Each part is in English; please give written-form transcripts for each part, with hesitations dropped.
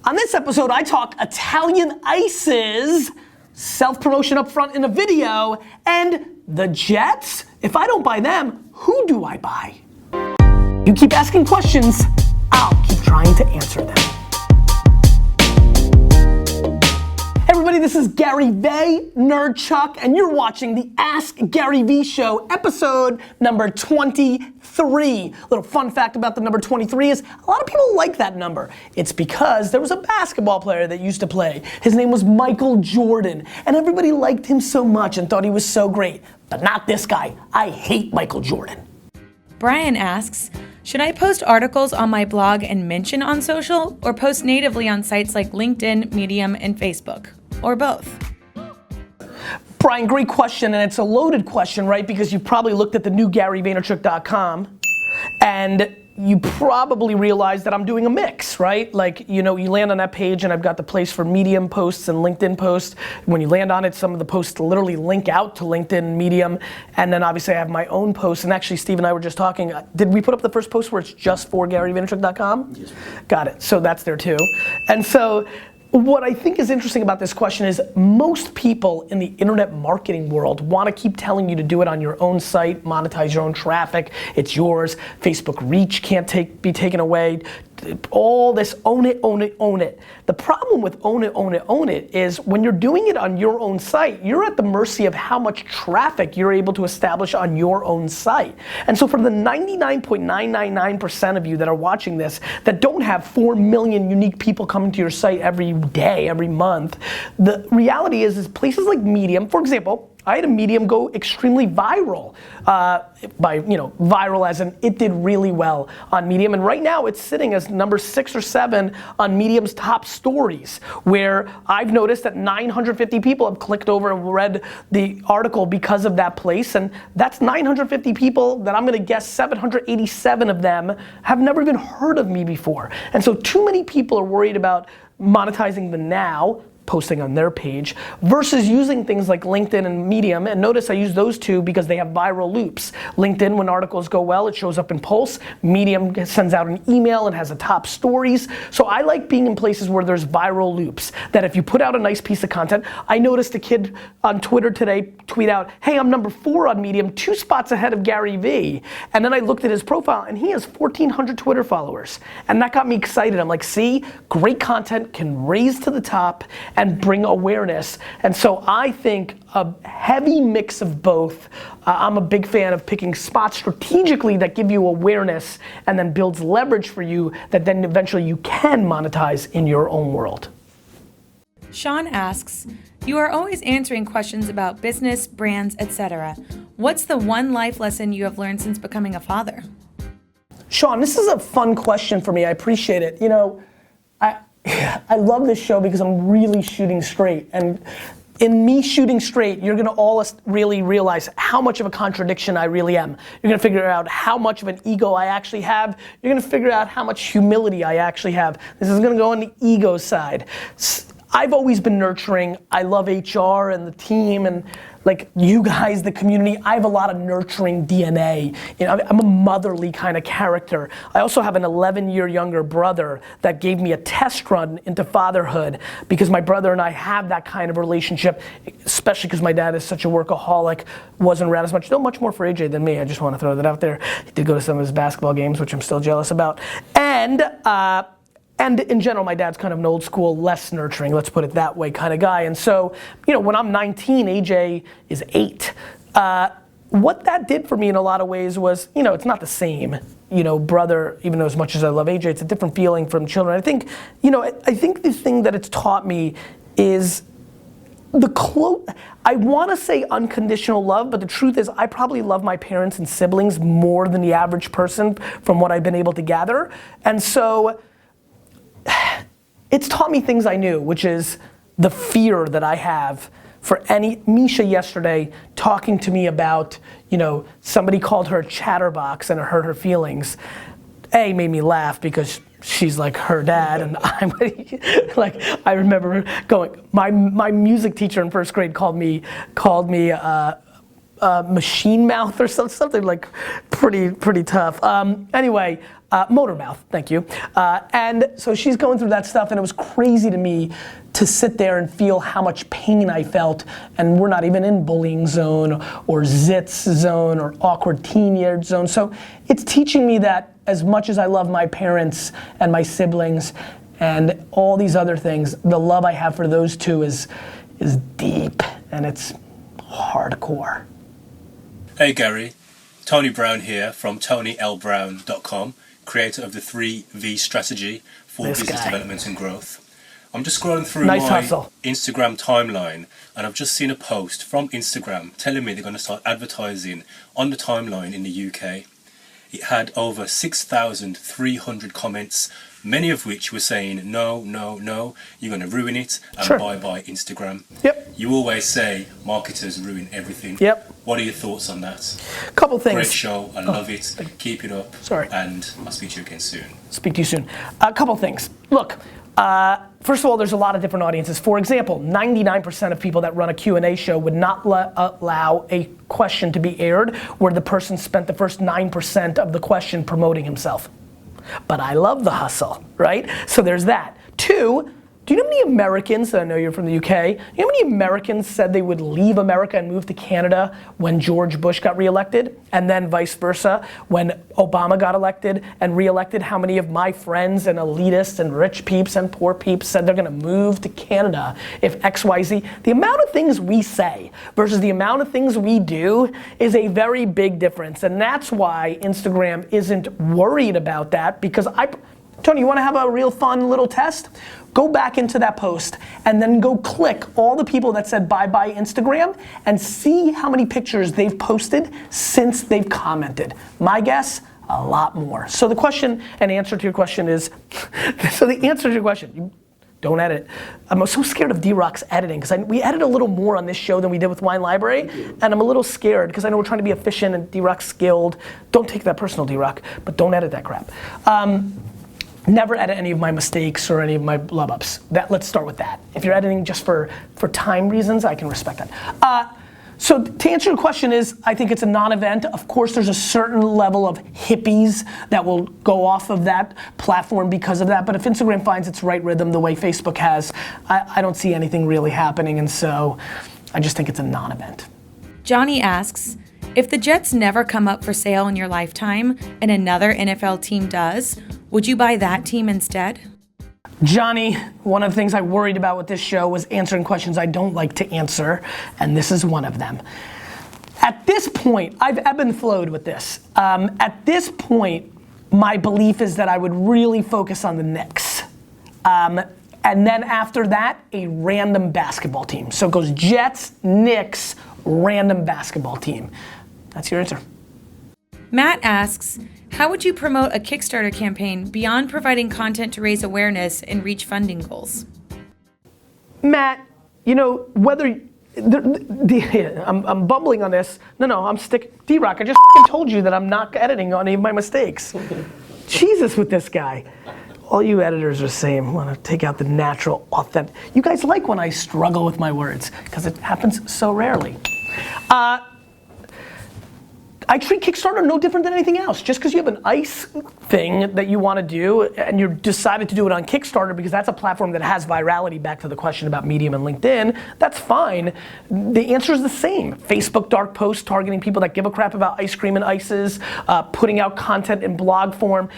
On this episode, I talk Italian ices, self-promotion up front in a video, and the Jets. If I don't buy them, who do I buy? You keep asking questions, I'll keep trying to answer them. Hey everybody, this is GaryVee, Nerd Chuck, and you're watching the Ask GaryVee Show, episode number 23. Little fun fact about the number 23 is a lot of people like that number. It's because there was a basketball player that used to play. His name was Michael Jordan, and everybody liked him so much and thought he was so great. But not this guy. I hate Michael Jordan. Brian asks, should I post articles on my blog and mention on social, or post natively on sites like LinkedIn, Medium, and Facebook? Or both? Brian, great question, and it's a loaded question, right? Because you've probably looked at the new GaryVaynerchuk.com, and you probably realize that I'm doing a mix, right? Like, you know, you land on that page and I've got the place for Medium posts and LinkedIn posts. When you land on it, some of the posts literally link out to LinkedIn and Medium. And then obviously I have my own posts. And actually, Steve and I were just talking. Did we put up the first post where it's just for GaryVaynerchuk.com? Yes. Got it. So that's there too. And so, what I think is interesting about this question is most people in the internet marketing world want to keep telling you to do it on your own site, monetize your own traffic, it's yours, Facebook reach can't be taken away, all this own it, own it, own it. The problem with own it, own it, own it is when you're doing it on your own site, you're at the mercy of how much traffic you're able to establish on your own site. And so for the 99.999% of you that are watching this that don't have 4 million unique people coming to your site every day, every month, the reality is places like Medium, for example, I had a Medium go extremely viral, viral as in it did really well on Medium, and right now it's sitting as number 6 or 7 on Medium's top stories, where I've noticed that 950 people have clicked over and read the article because of that place, and that's 950 people that I'm gonna guess 787 of them have never even heard of me before. And so too many people are worried about monetizing the now, posting on their page, versus using things like LinkedIn and Medium. And notice I use those two because they have viral loops. LinkedIn, when articles go well, it shows up in Pulse. Medium sends out an email and has a top stories. So I like being in places where there's viral loops, that if you put out a nice piece of content, I noticed a kid on Twitter today tweet out, hey, I'm number 4 on Medium, 2 spots ahead of GaryVee. And then I looked at his profile and he has 1,400 Twitter followers. And that got me excited. I'm like, see, great content can raise to the top and bring awareness. And so I think a heavy mix of both. I'm a big fan of picking spots strategically that give you awareness and then builds leverage for you that then eventually you can monetize in your own world. Sean asks, you are always answering questions about business, brands, etc. What's the one life lesson you have learned since becoming a father? Sean, this is a fun question for me. I appreciate it. You know, I love this show because I'm really shooting straight, and in me shooting straight, you're gonna all really realize how much of a contradiction I really am. You're gonna figure out how much of an ego I actually have. You're gonna figure out how much humility I actually have. This is gonna go on the ego side. I've always been nurturing. I love HR and the team and like you guys, the community. I have a lot of nurturing DNA. You know, I'm a motherly kind of character. I also have an 11-year younger brother that gave me a test run into fatherhood because my brother and I have that kind of relationship, especially because my dad is such a workaholic, wasn't around as much, still much more for AJ than me. I just want to throw that out there. He did go to some of his basketball games, which I'm still jealous about. And in general, my dad's kind of an old school, less nurturing, let's put it that way, kind of guy. And so, you know, when I'm 19, AJ is 8. What that did for me in a lot of ways was, you know, it's not the same, you know, brother, even though as much as I love AJ, it's a different feeling from children. I think, you know, I think the thing that it's taught me is I want to say unconditional love, but the truth is I probably love my parents and siblings more than the average person from what I've been able to gather. And so, it's taught me things I knew, which is the fear that I have for Misha yesterday talking to me about, you know, somebody called her a chatterbox and it hurt her feelings. Made me laugh because she's like her dad and I'm like, I remember going, my music teacher in first grade called me machine mouth or something like pretty tough. Anyway, Motormouth, thank you. And so she's going through that stuff, and it was crazy to me to sit there and feel how much pain I felt, and we're not even in bullying zone or zits zone or awkward teen year zone. So it's teaching me that as much as I love my parents and my siblings and all these other things, the love I have for those two is deep, and it's hardcore. Hey Gary, Tony Brown here from TonyLBrown.com, creator of the 3V strategy for business development and growth. I'm just scrolling through my Instagram timeline, and I've just seen a post from Instagram telling me they're going to start advertising on the timeline in the UK. It had over 6,300 comments, many of which were saying, no, no, no, you're going to ruin it, and bye-bye Instagram. Yep. You always say marketers ruin everything. Yep. What are your thoughts on that? Couple things. Great show, I love it. Keep it up. Sorry. And I'll speak to you again soon. Speak to you soon. A couple things. Look, first of all, there's a lot of different audiences. For example, 99% of people that run a Q&A show would not allow a question to be aired where the person spent the first 9% of the question promoting himself. But I love the hustle, right? So there's that. Two, do you know how many Americans, I know you're from the UK, you know how many Americans said they would leave America and move to Canada when George Bush got reelected? And then vice versa, when Obama got elected and reelected, how many of my friends and elitists and rich peeps and poor peeps said they're gonna move to Canada if XYZ? The amount of things we say versus the amount of things we do is a very big difference. And that's why Instagram isn't worried about that, because Tony, you wanna have a real fun little test? Go back into that post and then go click all the people that said bye-bye Instagram and see how many pictures they've posted since they've commented. My guess, a lot more. So the question and answer to your question is, so the answer to your question, don't edit. I'm so scared of D-Rock's editing because we edit a little more on this show than we did with Wine Library, and I'm a little scared because I know we're trying to be efficient and D-Rock's skilled. Don't take that personal, D-Rock, but don't edit that crap. Never edit any of my mistakes or any of my blub-ups. Let's start with that. If you're editing just for time reasons, I can respect that. So to answer your question is, I think it's a non-event. Of course, there's a certain level of hippies that will go off of that platform because of that, but if Instagram finds its right rhythm the way Facebook has, I don't see anything really happening, and so I just think it's a non-event. Johnny asks, if the Jets never come up for sale in your lifetime and another NFL team does, would you buy that team instead? Johnny, one of the things I worried about with this show was answering questions I don't like to answer, and this is one of them. At this point, I've ebbed and flowed with this. At this point, my belief is that I would really focus on the Knicks. And then after that, a random basketball team. So it goes Jets, Knicks, random basketball team. That's your answer. Matt asks, how would you promote a Kickstarter campaign beyond providing content to raise awareness and reach funding goals? Matt, you know, whether, I'm bumbling on this. No, I'm D-Rock, I just told you that I'm not editing on any of my mistakes. Jesus with this guy. All you editors are saying, want to take out the natural, authentic. You guys like when I struggle with my words, because it happens so rarely. I treat Kickstarter no different than anything else. Just because you have an ICE thing that you want to do and you decided to do it on Kickstarter because that's a platform that has virality, back to the question about Medium and LinkedIn, that's fine. The answer is the same. Facebook dark posts targeting people that give a crap about ice cream and ices, putting out content in blog form,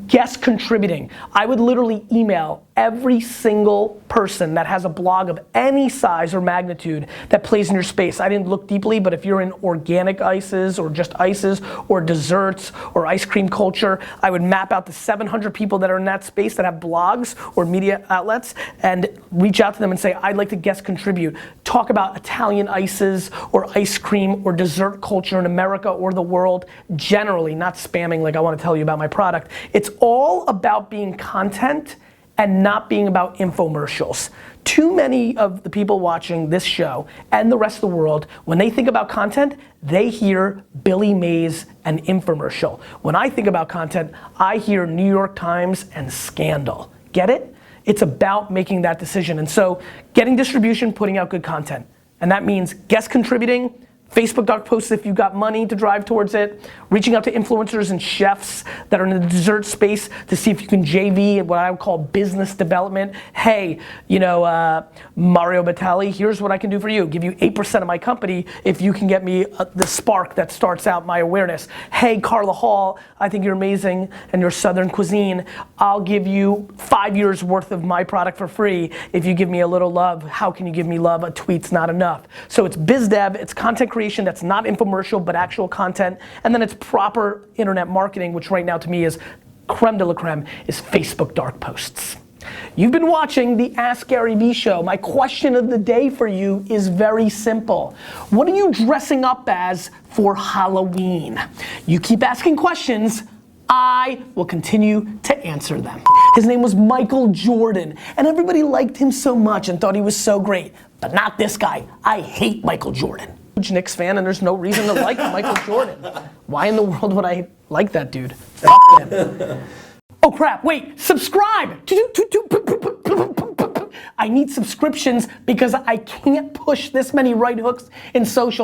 guest contributing. I would literally email every single person that has a blog of any size or magnitude that plays in your space. I didn't look deeply, but if you're in organic ices or just ices or desserts or ice cream culture, I would map out the 700 people that are in that space that have blogs or media outlets and reach out to them and say, I'd like to guest contribute. Talk about Italian ices or ice cream or dessert culture in America or the world generally, not spamming like I want to tell you about my product. It's all about being content and not being about infomercials. Too many of the people watching this show and the rest of the world, when they think about content, they hear Billy Mays and infomercial. When I think about content, I hear New York Times and Scandal. Get it? It's about making that decision. And so getting distribution, putting out good content. And that means guest contributing, Facebook dark posts if you've got money to drive towards it, reaching out to influencers and chefs that are in the dessert space to see if you can JV, what I would call business development. Hey, Mario Batali, here's what I can do for you. Give you 8% of my company if you can get me the spark that starts out my awareness. Hey, Carla Hall, I think you're amazing and your Southern cuisine. I'll give you 5 years worth of my product for free if you give me a little love. How can you give me love? A tweet's not enough. So it's biz dev, it's content creation that's not infomercial but actual content, and then it's proper internet marketing, which right now to me is creme de la creme, is Facebook dark posts. You've been watching the Ask Gary Vee show. My question of the day for you is very simple. What are you dressing up as for Halloween? You keep asking questions, I will continue to answer them. His name was Michael Jordan, and everybody liked him so much and thought he was so great, but not this guy. I hate Michael Jordan. Huge Knicks fan, and there's no reason to like Michael Jordan. Why in the world would I like that dude? Fuck him. Oh crap, wait, subscribe! I need subscriptions because I can't push this many right hooks in social.